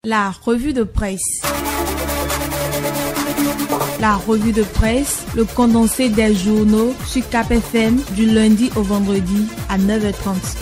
La revue de presse. La revue de presse, le condensé des journaux sur Cap FM du lundi au vendredi à 9h30.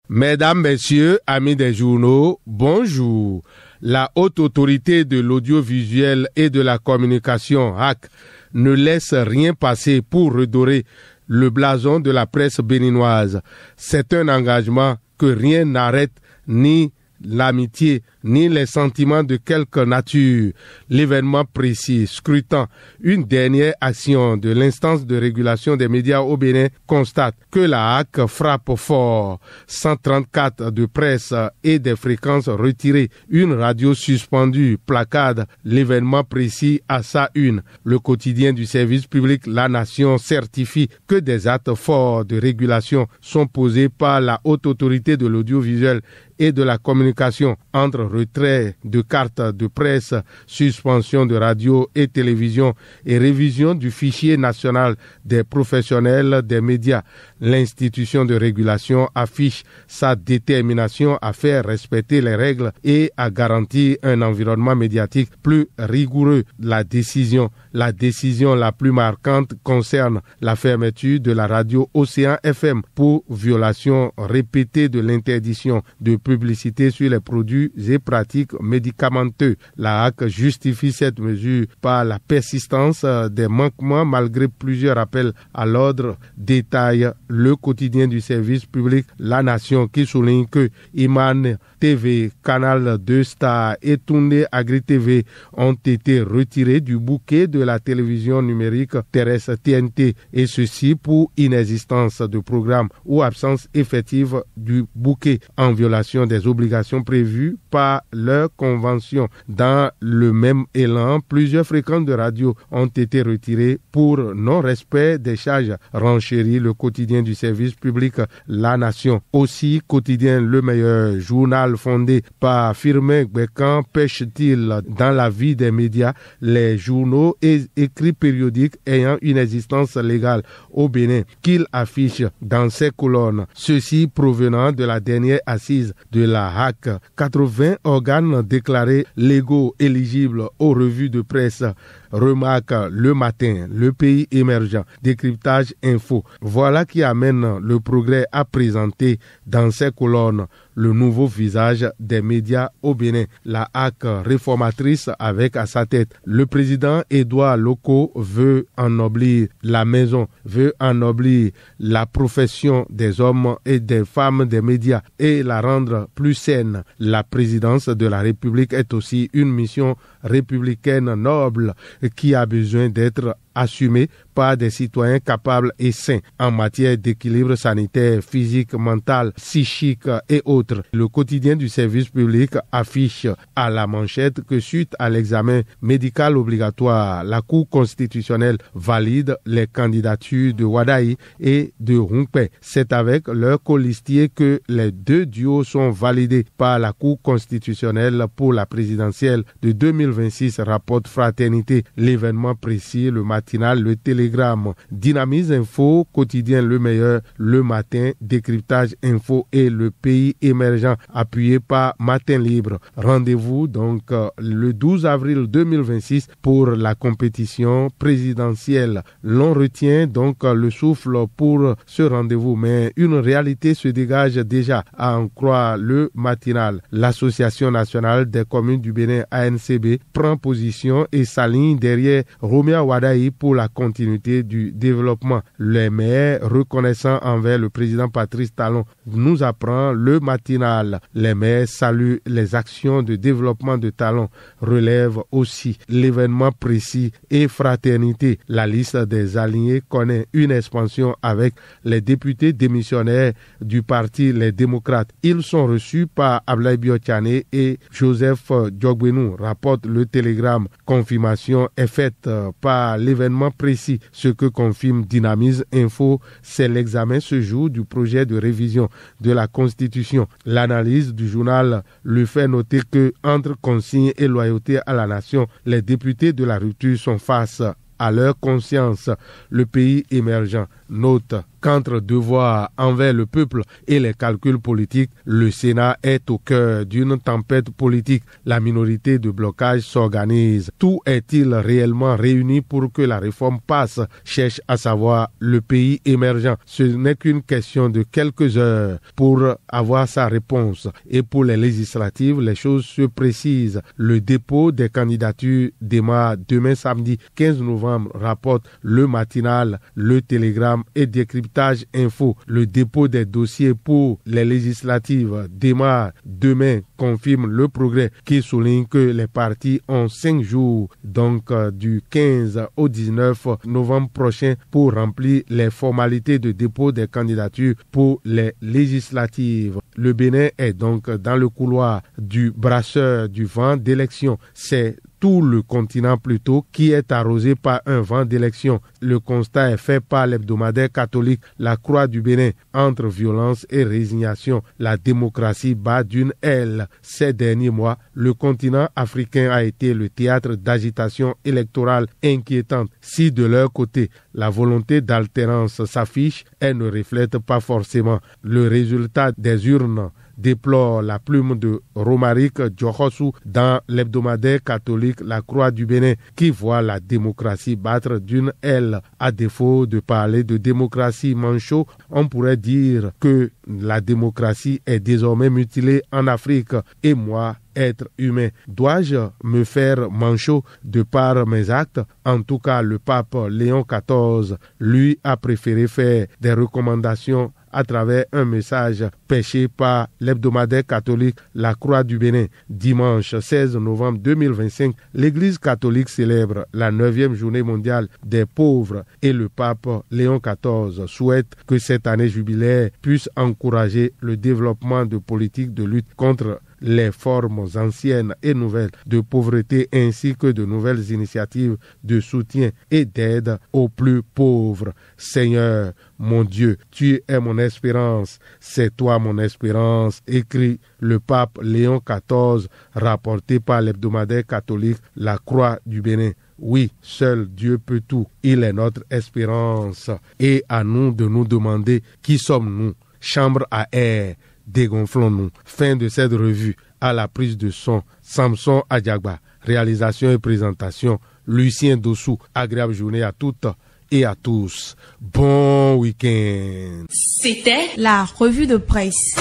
Mesdames, Messieurs, amis des journaux, bonjour. La Haute Autorité de l'Audiovisuel et de la Communication, HAC, ne laisse rien passer pour redorer le blason de la presse béninoise. C'est un engagement que rien n'arrête, ni l'amitié, ni les sentiments de quelque nature. L'événement précis, scrutant une dernière action de l'instance de régulation des médias au Bénin, constate que la HAC frappe fort. 134 de presse et des fréquences retirées, une radio suspendue, placade l'événement précis à sa une. Le quotidien du service public La Nation certifie que des actes forts de régulation sont posés par la Haute Autorité de l'Audiovisuel et de la Communication entre retrait de cartes de presse, suspension de radio et télévision et révision du fichier national des professionnels des médias. L'institution de régulation affiche sa détermination à faire respecter les règles et à garantir un environnement médiatique plus rigoureux. La décision la plus marquante concerne la fermeture de la radio Océan FM pour violation répétée de l'interdiction de publicité sur les produits et pratiques médicamenteux. La HAC justifie cette mesure par la persistance des manquements malgré plusieurs appels à l'ordre. Détaille le quotidien du service public La Nation qui souligne que Iman TV, Canal 2 Star et Tourné Agri TV ont été retirés du bouquet de la télévision numérique terrestre TNT, et ceci pour inexistence de programme ou absence effective du bouquet en violation des obligations prévues par leur convention. Dans le même élan, plusieurs fréquences de radio ont été retirées pour non-respect des charges, renchérit le quotidien du service public La Nation. Aussi, quotidien Le Meilleur, journal fondé par Firmin Gbekan, pêche-t-il dans la vie des médias les journaux et écrits périodiques ayant une existence légale au Bénin qu'il affiche dans ses colonnes. Ceci provenant de la dernière assise de la HAC. 80 organes déclarés légaux éligibles aux revues de presse. Remarque Le Matin, Le Pays Émergent, Décryptage Info. Voilà qui amène le Progrès à présenter dans ses colonnes le nouveau visage des médias au Bénin. La HAC réformatrice avec à sa tête le président Édouard Loko veut ennoblir la maison, veut ennoblir la profession des hommes et des femmes des médias et la rendre plus saine. La présidence de la République est aussi une mission républicaine noble qui a besoin d'être assumée par des citoyens capables et sains en matière d'équilibre sanitaire, physique, mental, psychique et autres. Le quotidien du service public affiche à la manchette que suite à l'examen médical obligatoire, la Cour constitutionnelle valide les candidatures de Wadaï et de Rumpé. C'est avec leur colistier que les deux duos sont validés par la Cour constitutionnelle pour la présidentielle de 2026, rapporte Fraternité. L'événement précis, le matinal, le Télégramme, Dynamise Info, quotidien Le Meilleur, Le Matin, Décryptage Info et Le Pays Émergent, appuyé par Matin Libre. Rendez-vous donc le 12 avril 2026 pour la compétition présidentielle. L'on retient donc le souffle pour ce rendez-vous, mais une réalité se dégage déjà, à en croire le matinal. L'Association nationale des communes du Bénin, ANCB, prend position et s'aligne derrière Romia Wadaï pour la continuité du développement. Les maires reconnaissant envers le président Patrice Talon, nous apprend le matinal. Les maires saluent les actions de développement de Talon, relève aussi l'événement précis et Fraternité. La liste des alignés connaît une expansion avec les députés démissionnaires du parti Les Démocrates. Ils sont reçus par Ablaye Biotiane et Joseph Djogbenou, rapporte le Télégramme. Confirmation est faite par l'événement précis. Ce que confirme Dynamise Info, c'est l'examen ce jour du projet de révision de la Constitution. L'analyse du journal lui fait noter que, entre consigne et loyauté à la nation, les députés de la rupture sont face à leur conscience. Le Pays Émergent note qu'entre devoir envers le peuple et les calculs politiques, le Sénat est au cœur d'une tempête politique. La minorité de blocage s'organise. Tout est-il réellement réuni pour que la réforme passe, cherche à savoir le pays émergent. Ce n'est qu'une question de quelques heures pour avoir sa réponse. Et pour les législatives, les choses se précisent. Le dépôt des candidatures démarre demain samedi 15 novembre, rapporte le matinal, le télégramme et décryptage info. Le dépôt des dossiers pour les législatives démarre demain, confirme le progrès qui souligne que les partis ont 5 jours, donc du 15 au 19 novembre prochain pour remplir les formalités de dépôt des candidatures pour les législatives. Le Bénin est donc dans le couloir du brasseur du vent d'élection. C'est tout le continent plutôt qui est arrosé par un vent d'élection. Le constat est fait par l'hebdomadaire catholique La Croix du Bénin. Entre violence et résignation, la démocratie bat d'une aile. Ces derniers mois, le continent africain a été le théâtre d'agitations électorales inquiétantes. Si de leur côté, la volonté d'alternance s'affiche, elle ne reflète pas forcément le résultat des urnes, déplore la plume de Romaric Djokhosou dans l'hebdomadaire catholique La Croix du Bénin, qui voit la démocratie battre d'une aile. À défaut de parler de démocratie manchot, on pourrait dire que la démocratie est désormais mutilée en Afrique. Et moi, être humain, dois-je me faire manchot de par mes actes? En tout cas, le pape Léon XIV, lui, a préféré faire des recommandations à travers un message pêché par l'hebdomadaire catholique La Croix du Bénin. Dimanche 16 novembre 2025, l'Église catholique célèbre la 9e journée mondiale des pauvres et le pape Léon XIV souhaite que cette année jubilaire puisse encourager le développement de politiques de lutte contre les formes anciennes et nouvelles de pauvreté ainsi que de nouvelles initiatives de soutien et d'aide aux plus pauvres. Seigneur, mon Dieu, tu es mon espérance, c'est toi mon espérance, écrit le pape Léon XIV, rapporté par l'hebdomadaire catholique La Croix du Bénin. Oui, seul Dieu peut tout, il est notre espérance. Et à nous de nous demander qui sommes-nous? Chambre à air, dégonflons-nous. Fin de cette revue. À la prise de son, Samson Adjagba. Réalisation et présentation, Lucien Dossou. Agréable journée à toutes et à tous. Bon week-end. C'était la revue de presse.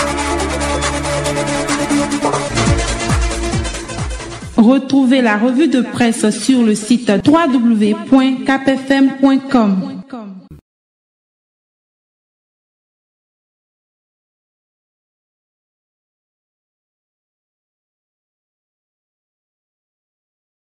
Retrouvez la revue de presse sur le site www.capfm.com.